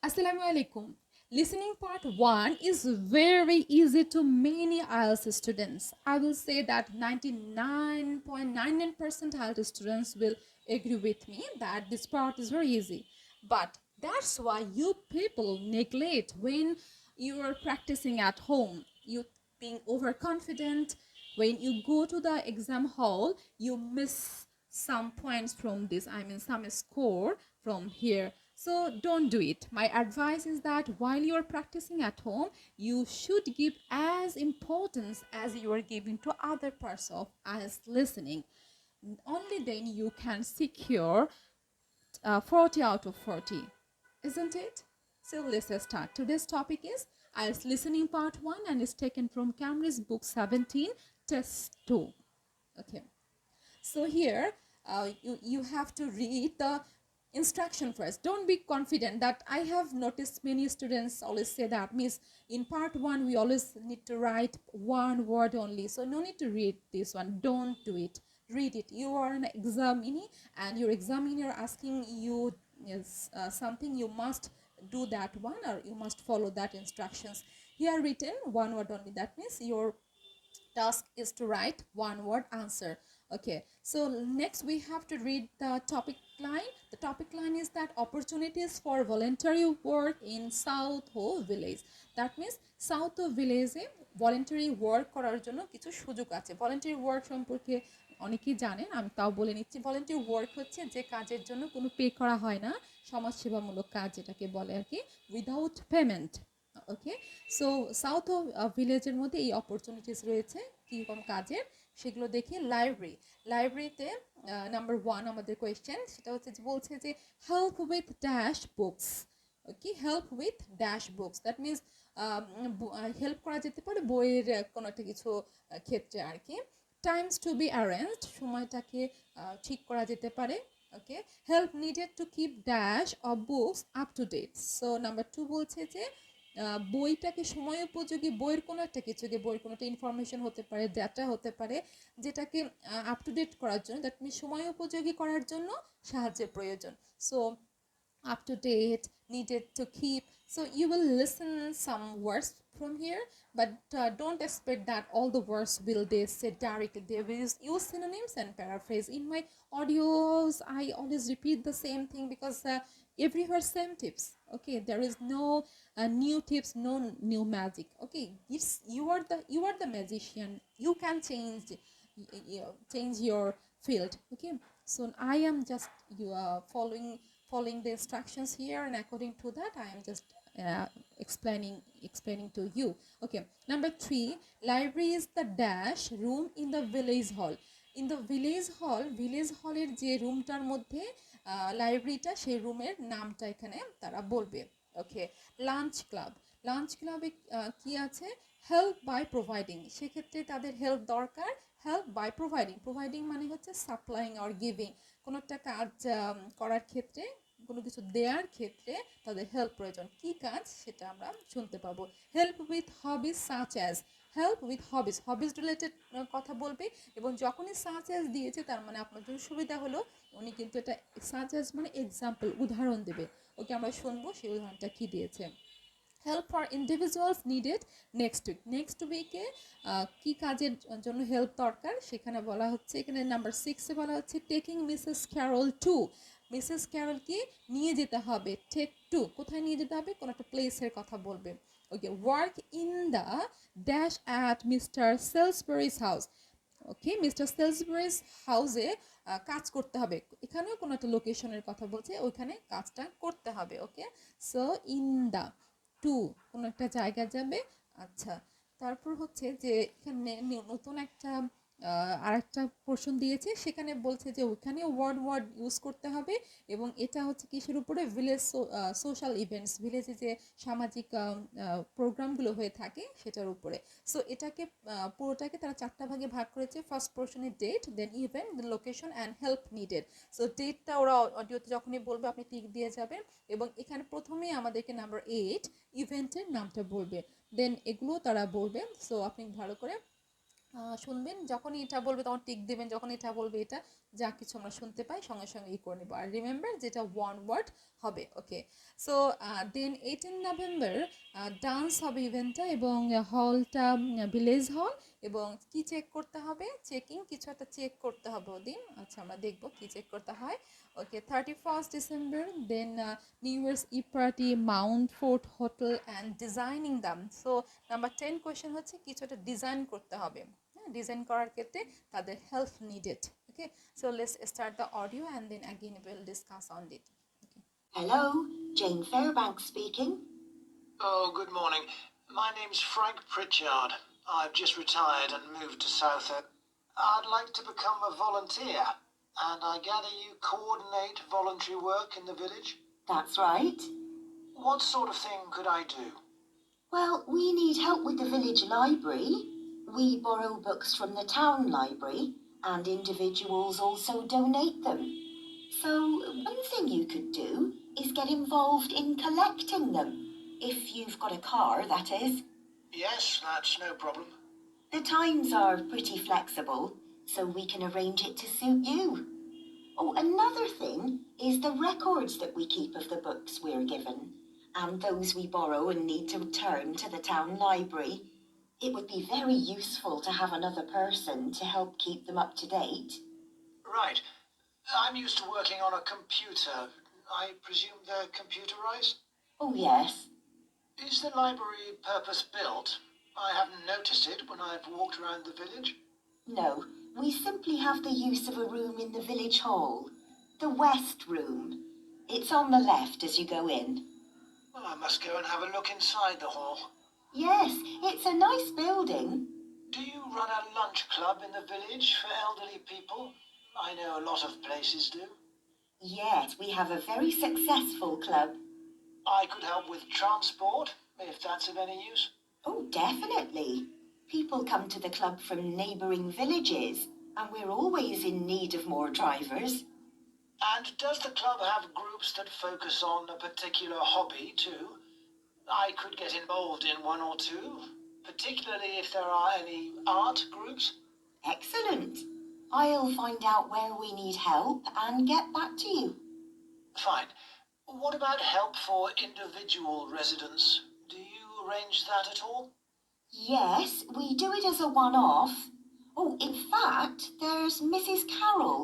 Assalamualaikum. Listening part 1 is very easy to many IELTS students. I will say that 99.99% IELTS students will agree with me that this part is very easy. But that's why you people neglect when you are practicing at home. You being overconfident. When you go to the exam hall, you miss some points from this, some score from here. So don't do it. My advice is that while you are practicing at home, you should give as importance as you are giving to other parts of IELTS listening. Only then you can secure 40 out of 40, isn't it? So let's start. Today's topic is IELTS Listening Part 1 and is taken from Cambridge Book-17, Test-2. Okay. So here, you have to read the instruction first. Don't be confident. That I have noticed many students always say that, Miss, in part 1 we always need to write one word only, so no need to read this one. Don't do it. Read it. You are an examinee and your examiner asking you something, you must do that one, or you must follow that instructions. Here written one word only, that means your task is to write one word answer. Okay, so next we have to read the topic line. The topic line is that opportunities for voluntary work in South Ho village. That means South Ho village A voluntary work করার জন্য কিছু সুযোগ আছে। voluntary work সম্পর্কে অনেকেই জানেন, আমি তাও বলে নিচ্ছি। voluntary work হচ্ছে যে কাজের জন্য কোনো পে করা হয় না, সমাজসেবামূলক কাজ যেটাকে বলে আর কি, উইদাউট পেমেন্ট। ওকে, সো সাউথ ভিলেজের মধ্যে এই অপরচুনিটিস রয়েছে কীরকম কাজের, সেগুলো দেখি। লাইব্রেরিতে নাম্বার 1 আমাদের কোয়েশ্চেন, সেটা হচ্ছে যে বলছে যে help with dash books. Okay, help with dash books, that means help করা যেতে পারে বইয়ের কোনো একটা কিছু ক্ষেত্রে আর কি। টাইমস টু বি অ্যারেঞ্জড, সময়টাকে ঠিক করা যেতে পারে। Okay, help needed to keep dash of books up to date. So number 2 বলছে যে বইটাকে সময় উপযোগী, বইয়ের কোনো একটা কিছুকে, বইয়ের কোনো একটা ইনফরমেশন হতে পারে, ডাটা হতে পারে, যেটাকে আপ টু ডেট করার জন্য, দ্যাট মিনস সময় উপযোগী করার জন্য সাহায্যের প্রয়োজন। So up to date, needed to keep. So you will listen some words from here, but don't expect that all the words will they say directly. They will use synonyms and paraphrase. In my audios I always repeat the same thing because everywhere same tips. Okay, there is no new tips, no new magic. Okay, it's you are the magician. You can change your field. Okay, so I am just following the instructions here, and according to that I am just explaining to you. Okay, number 3, library is the dash room in the village hall. In the village hall এর যে রুমটার মধ্যে লাইব্রেরিটা, সেই রুমের নামটা এখানে তারা বলবে। ওকে, লাঞ্চ ক্লাবে কি আছে, হেল্প বাই প্রোভাইডিং, সেক্ষেত্রে তাদের হেল্প দরকার। হেল্প বাই প্রোভাইডিং মানে হচ্ছে সাপ্লাইং অর গিভিং, কোনো একটা কাজ করার ক্ষেত্রে, কোনো কিছু দেওয়ার ক্ষেত্রে তাদের হেল্প প্রয়োজন। কি কাজ সেটা আমরা শুনতে পাবো। Help with hobbies such as, help with hobbies related কথা বলবে, এবং যখনই সাচ অ্যাজ দিয়েছে তার মানে আপনার জন্য সুবিধা হলো, উনি কিন্তু এটা সাচ অ্যাজ মানে এক্সাম্পল, উদাহরণ দেবে। ওকে, আমরা শুনবো সেই উদাহরণটা কি দিয়েছে। Help for individuals needed next উইকে কী কাজের জন্য হেল্প দরকার সেখানে বলা হচ্ছে। এখানে নাম্বার 6-এ বলা হচ্ছে taking Mrs Carol to, Mrs ক্যারলকে নিয়ে যেতে হবে। টেক টু, কোথায় নিয়ে যেতে হবে, কোনো একটা প্লেসের কথা বলবে। Okay, work in the dash at mister Salisbury's house. Okay, mister Salisbury's হাউসে কাজ করতে হবে, এখানেও কোনো একটা লোকেশনের কথা বলছে, ওইখানে কাজটা করতে হবে। ওকে, সো ইন দ্য টু কোনো একটা জায়গা যাবে। আচ্ছা, তারপর হচ্ছে যে এখানে নতুন একটা আরেকটা পোর্শন দিয়েছে, সেখানে বলছে যে ওখানেও ওয়ার্ড ইউজ করতে হবে, এবং এটা হচ্ছে কিসের উপরে, ভিলেজ সোশ্যাল ইভেন্টস, ভিলেজে যে সামাজিক প্রোগ্রামগুলো হয়ে থাকে সেটার উপরে। সো এটাকে পুরোটাকে তারা 4টা ভাগে ভাগ করেছে। ফার্স্ট পোর্শনে date, then event, then location and help needed. So ডেটটা ওরা অডিওতে যখনই বলবে আপনি টিক দিয়ে যাবেন, এবং এখানে প্রথমেই আমাদেরকে নাম্বার 8 ইভেন্টের নামটা বলবে, দেন এগুলো তারা বলবে। সো আপনি ভালো করে শুনবেন, যখনই এটা বলবে তখন টিক দেবেন, যখন এটা বলবে এটা যা কিছু আমরা শুনতে পাই সঙ্গে সঙ্গে করে নেব। আর রিমেম্বার যেটা ওয়ান ওয়ার্ড হবে। ওকে, সো দেন 18 নভেম্বর ডান্স হবে ইভেন্টটা, এবং হলটা ভিলেজ হল। এবং কি চেক করতে হবে, চেকিং কিছু একটা চেক করতে হবে ওদিন। আচ্ছা, আমরা দেখবো কি চেক করতে হয়। Okay, 31st December then new year's eve party, mount fort hotel and designing দাম। সো নাম্বার 10 কোয়েশ্চেন হচ্ছে কিছু একটা ডিজাইন করতে হবে। হ্যাঁ, ডিজাইন করার ক্ষেত্রে তাদের help needed. Okay, so let's start the audio and then again we'll discuss on it. Okay. Hello, Jane Fairbanks speaking. Oh, good morning. My name's Frank Pritchard. I've just retired and moved to Southend. I'd like to become a volunteer, and I gather you coordinate voluntary work in the village? That's right. What sort of thing could I do? Well, we need help with the village library. We borrow books from the town library, and individuals also donate them. So one thing you could do is get involved in collecting them. If you've got a car, that is. Yes, that's no problem. The times are pretty flexible, so we can arrange it to suit you. Oh, another thing is the records that we keep of the books we're given, and those we borrow and need to return to the town library. It would be very useful to have another person to help keep them up to date. Right. I'm used to working on a computer. I presume they're computerized? Oh, yes. Is the library purpose-built? I haven't noticed it when I've walked around the village. No, we simply have the use of a room in the village hall. The West Room. It's on the left as you go in. Well, I must go and have a look inside the hall. Yes, it's a nice building. Do you run a lunch club in the village for elderly people? I know a lot of places do. Yes, we have a very successful club. I could help with transport, if that's of any use. Oh, definitely. People come to the club from neighbouring villages, and we're always in need of more drivers. And does the club have groups that focus on a particular hobby too? I could get involved in one or two, particularly if there are any art groups. Excellent. I'll find out where we need help and get back to you. Fine. What about help for individual residents? Do you arrange that at all? Yes, we do it as a one-off. Oh, in fact, there's Mrs. Carroll.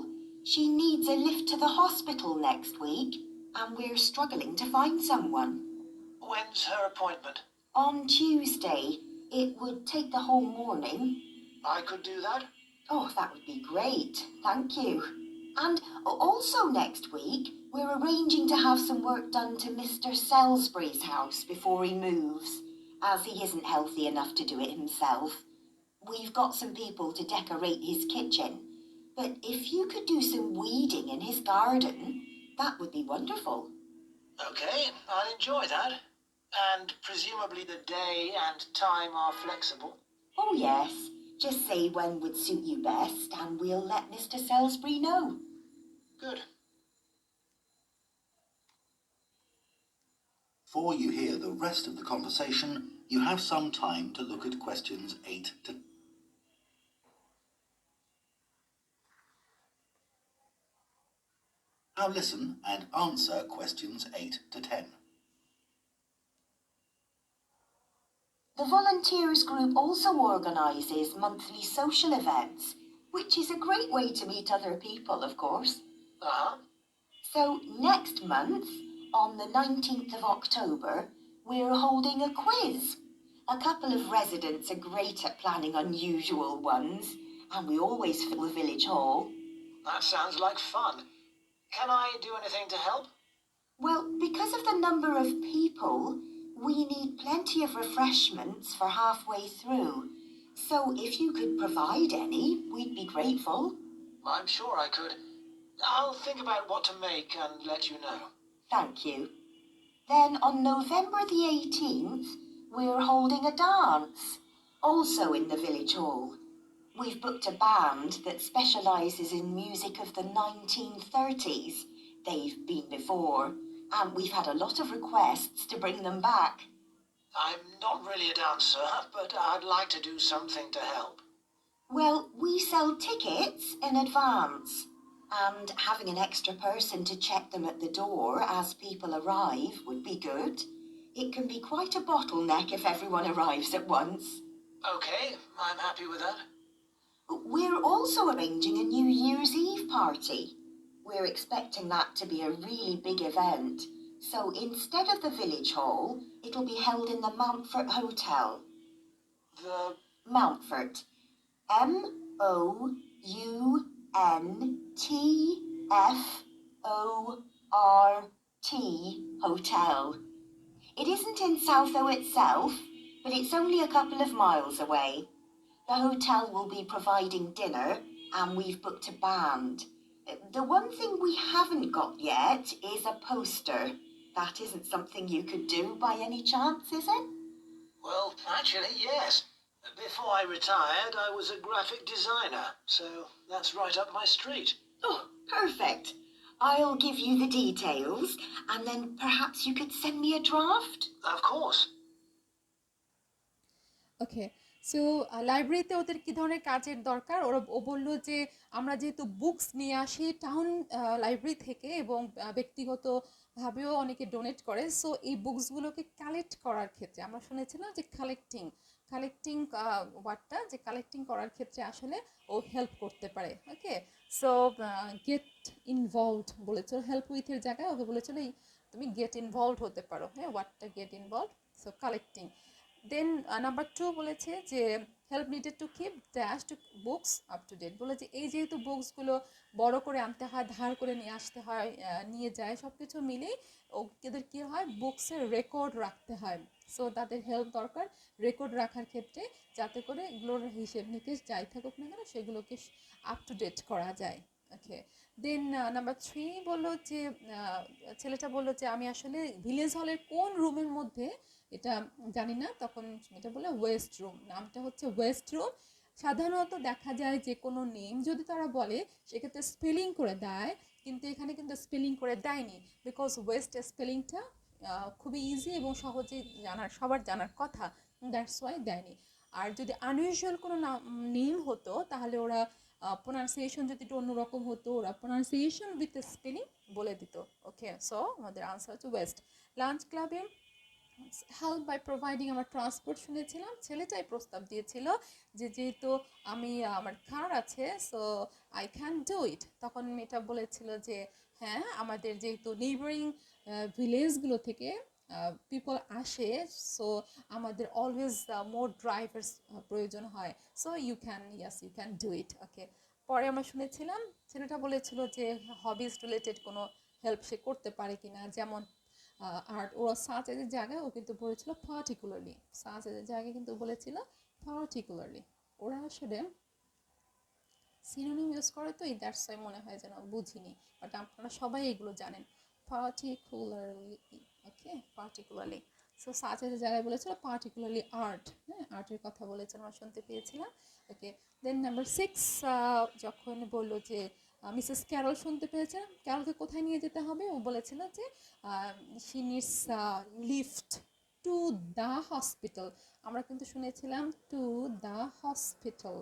She needs a lift to the hospital next week, and we're struggling to find someone. When's her appointment? On Tuesday. It would take the whole morning. I could do that. Oh, that would be great. Thank you. And also next week, we're arranging to have some work done to Mr. Salisbury's house before he moves, as he isn't healthy enough to do it himself. We've got some people to decorate his kitchen, but if you could do some weeding in his garden, that would be wonderful. Okay, I'll enjoy that. And presumably the day and time are flexible. Oh, yes. Just say when would suit you best, and we'll let Mr. Salisbury know. Good. Before you hear the rest of the conversation, you have some time to look at questions 8 to... Now listen and answer questions 8 to 10. The volunteers group also organises monthly social events, which is a great way to meet other people, of course. Uh-huh. So next month, on the 19th of October, we're holding a quiz. A couple of residents are great at planning unusual ones, and we always fill the village hall. That sounds like fun. Can I do anything to help? Well, because of the number of people, we need plenty of refreshments for halfway through. So if you could provide any, we'd be grateful. I'm sure I could. I'll think about what to make and let you know. Thank you. Then on November the 18th, we're holding a dance, also in the village hall. We've booked a band that specialises in music of the 1930s. They've been before, and we've had a lot of requests to bring them back. I'm not really a dancer, but I'd like to do something to help. Well, we sell tickets in advance. and having an extra person to check them at the door as people arrive would be good. It can be quite a bottleneck if everyone arrives at once. Okay, I'm happy with that. We're also arranging a New Year's Eve party. We're expecting that to be a really big event. So instead of the village hall, it'll be held in the Mountfort Hotel. The... Mountfort. Mountfort Hotel. It isn't in Southo itself, but it's only a couple of miles away. The hotel will be providing dinner, and we've booked a band. The one thing we haven't got yet is a poster. That isn't something you could do by any chance, is it? Well, actually, yes. Before I retired, I was a graphic designer, so that's right up my street. Oh, perfect. I'll give you the details, and then perhaps you could send me a draft? Of course. Okay, so লাইব্রেরিতে ওদের কী ধরনের কাজের দরকার, ও বললো যে আমরা যেহেতু books নিয়ে আসি টাউন লাইব্রেরি থেকে এবং ব্যক্তিগতভাবেও অনেকে ডোনেট করে, সো এই বুকসগুলোকে কালেক্ট করার ক্ষেত্রে আমরা শুনেছিলাম যে কালেক্টিং ওয়ার্ডটা, যে কালেক্টিং করার ক্ষেত্রে আসলে ও হেল্প করতে পারে। ওকে, সো গেট ইনভলভড বলেছিল, হেল্প উইথের জায়গায় ওকে বলেছিল তুমি গেট ইনভলভড হতে পারো। হ্যাঁ, ওয়ার্ডটা get involved, so collecting. Then number 2 বলেছে যে help needed to keep dash to books up to date. বলে যে এই যেহেতু বুকসগুলো বড় করে আনতে হয়, ধার করে নিয়ে আসতে হয়, নিয়ে যায়, সব কিছু মিলেই ওদের কী হয়, বুকসের রেকর্ড রাখতে হয়। সো তাদের হেল্প দরকার রেকর্ড রাখার ক্ষেত্রে, যাতে করে এগুলোর হিসেব নিকেশ যাই থাকুক না কেন সেগুলোকে আপ টু ডেট করা যায়। ওকে, দেন নাম্বার 3 বললো যে ছেলেটা বললো যে আমি আসলে ভিলেজ হলের কোন রুমের মধ্যে এটা জানি না, তখন এটা বলে ওয়েস্ট রুম, নামটা হচ্ছে ওয়েস্ট রুম। সাধারণত দেখা যায় যে কোনো নেম যদি তারা বলে সেক্ষেত্রে স্পেলিং করে দেয়, কিন্তু এখানে কিন্তু স্পেলিং করে দেয়নি, বিকজ ওয়েস্ট স্পেলিংটা খুবই ইজি এবং সহজেই সবার জানার কথা, দ্যাটস ওয়াই দেয়নি। আর যদি আনইউজুয়াল কোনো নেম হতো তাহলে ওরা প্রোনাউন্সিয়েশন যদি একটু অন্যরকম হতো, ওরা প্রোনাউন্সিয়েশন উইথ স্পেলিং বলে দিত। ওকে, সো আমাদের আনসার হচ্ছে ওয়েস্ট। লাঞ্চ ক্লাবে হেল্প বাই প্রোভাইডিং, আমার ট্রান্সপোর্ট শুনেছিলাম, ছেলেটাই প্রস্তাব দিয়েছিল যে যেহেতু আমি আমার কার আছে সো আই ক্যান ডু ইট। তখন এটা বলেছিল যে হ্যাঁ, আমাদের যেহেতু নেইবারিং ভিলেজগুলো থেকে পিপল আসে, সো আমাদের অলওয়েজ মোর ড্রাইভার্স প্রয়োজন হয়, so you can do it. Okay, পরে আমরা শুনেছিলাম ছেলেটা বলেছিল যে হবিজ রিলেটেড কোনো হেল্প সে করতে পারে কিনা, যেমন আর্ট। ওরা সাচের জায়গায় ও কিন্তু বলেছিল পার্টিকুলারলি, সাচের জায়গায় কিন্তু বলেছিল পার্টিকুলারলি। ওরা আসলে সিনোনিম ইউজ করে, তো দ্যাটস ওয়াই মনে হয় যেন বুঝিনি, বাট আপনারা সবাই এগুলো জানেন, পার্টিকুলারলি। ওকে, পার্টিকুলারলি। সো সাচের জায়গায় বলেছিল পার্টিকুলারলি আর্ট, হ্যাঁ, আর্টের কথা বলেছেন, আমরা শুনতে পেয়েছিলাম। ওকে, দেন নাম্বার 6 যখন বললো যে মিসেস ক্যারল শুনতে পেয়েছেন, ক্যারলকে কোথায় নিয়ে যেতে হবে, ও বলেছিল যে she needs lift to the hospital. আমরা কিন্তু শুনেছিলাম টু দ্য হসপিটাল,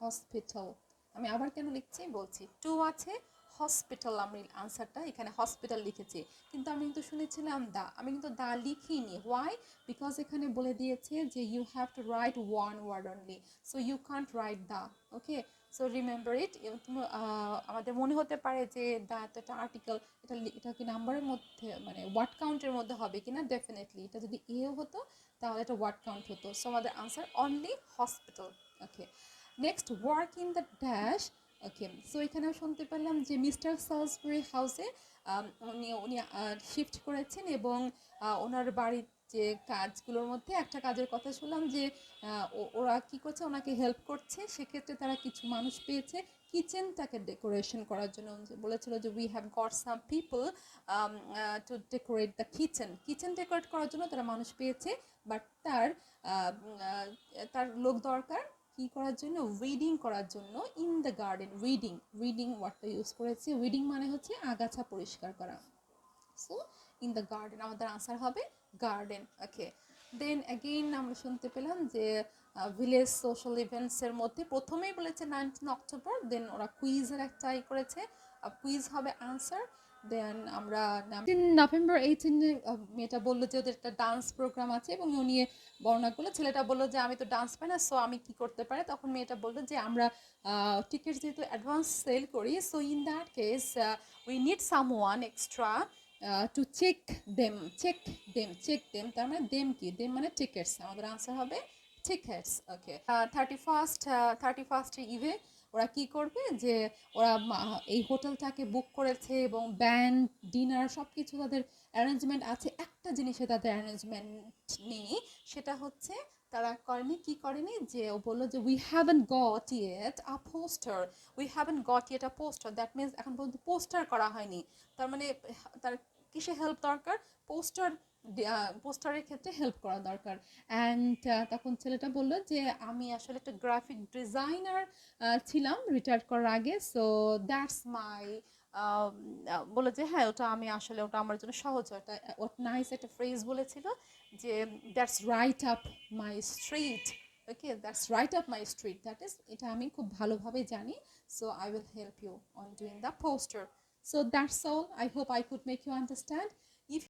হসপিটাল। আমি আবার কেন লিখছি বলছি, টু আছে, হসপিটাল, আমি আনসারটা এখানে হসপিটাল লিখেছি, কিন্তু আমি কিন্তু শুনেছিলাম দা, আমি কিন্তু দা লিখিনি। হোয়াই? বিকজ এখানে বলে দিয়েছে যে you have to write one word only, so you can't write the. Okay, so remember it. আমাদের মনে হতে পারে যে দা তো একটা আর্টিকেল, এটা কি নাম্বারের মধ্যে মানে ওয়ার্ড কাউন্টের মধ্যে হবে কিনা, ডেফিনেটলি এটা যদি এও হতো তাহলে এটা ওয়ার্ড কাউন্ট হতো। সো আমাদের answer only hospital. Okay, next work in the dash. Okay, so এখানেও শুনতে পেলাম যে মিস্টার সালসবুরি হাউসে উনি শিফট করেছেন এবং ওনার বাড়ির যে কাজগুলোর মধ্যে একটা কাজের কথা শুনলাম যে ওরা কী করছে, ওনাকে হেল্প করছে, সেক্ষেত্রে তারা কিছু মানুষ পেয়েছে কিচেনটাকে ডেকোরেশন করার জন্য। বলেছিল যে we have got some people to decorate the kitchen decorate করার জন্য তারা মানুষ পেয়েছে, বাট তার লোক দরকার কি করার জন্য, উইডিং করার জন্য। ইন দ্য গার্ডেন, উইডিং ওয়ার্ডটা ইউজ করেছি, উইডিং মানে হচ্ছে আগাছা পরিষ্কার করা। সো ইন দ্য গার্ডেন আমাদের আনসার হবে গার্ডেন। ওকে, দেন অ্যাগেইন আমরা শুনতে পেলাম যে ভিলেজ সোশ্যাল ইভেন্টসের মধ্যে প্রথমেই বলেছে 19 অক্টোবর, দেন ওরা কুইজের একটা করেছে, কুইজ হবে আনসার। দেন আমরা নভেম্বর 18 মেয়েটা বললো যে ওদের একটা ডান্স প্রোগ্রাম আছে এবং ও নিয়ে বর্ণনা করলো। ছেলেটা বললো যে আমি তো ডান্স পাই না, সো আমি কি করতে পারি? তখন মেয়েটা বললো যে আমরা টিকিট যেহেতু অ্যাডভান্স সেল করি, so in that case we need someone extra to check them, তার মানে দেম কি? দেম মানে টিকিটস, আমাদের আনসার হবে টিকিটস। ওকে, 31st ইভে ওরা কি করবে যে ওরা এই হোটেলটাকে বুক করেছে এবং ব্যান্ড ডিনার সব কিছু তাদের অ্যারেঞ্জমেন্ট আছে। একটা জিনিসে তাদের অ্যারেঞ্জমেন্ট নেই, সেটা হচ্ছে তারা করেনি যে ও বললো যে we haven't goat yet a poster, that means এখন পর্যন্ত পোস্টার করা হয়নি। তার মানে তার কিসে হেল্প দরকার? পোস্টারের ক্ষেত্রে হেল্প করা দরকার। অ্যান্ড তখন ছেলেটা বললো যে আমি আসলে একটা গ্রাফিক ডিজাইনার ছিলাম রিটায়ার করার আগে, সো দ্যাটস মাই বলে যে হ্যাঁ ওটা আমি আসলে ওটা আমার জন্য সহজ, ওটা নাইস একটা ফ্রেজ বলেছিল যে that's right up my street. Okay, that's right up my street, that is, এটা আমি খুব ভালোভাবে জানি, so I will help you on doing the poster. So that's all. I hope I could make you understand.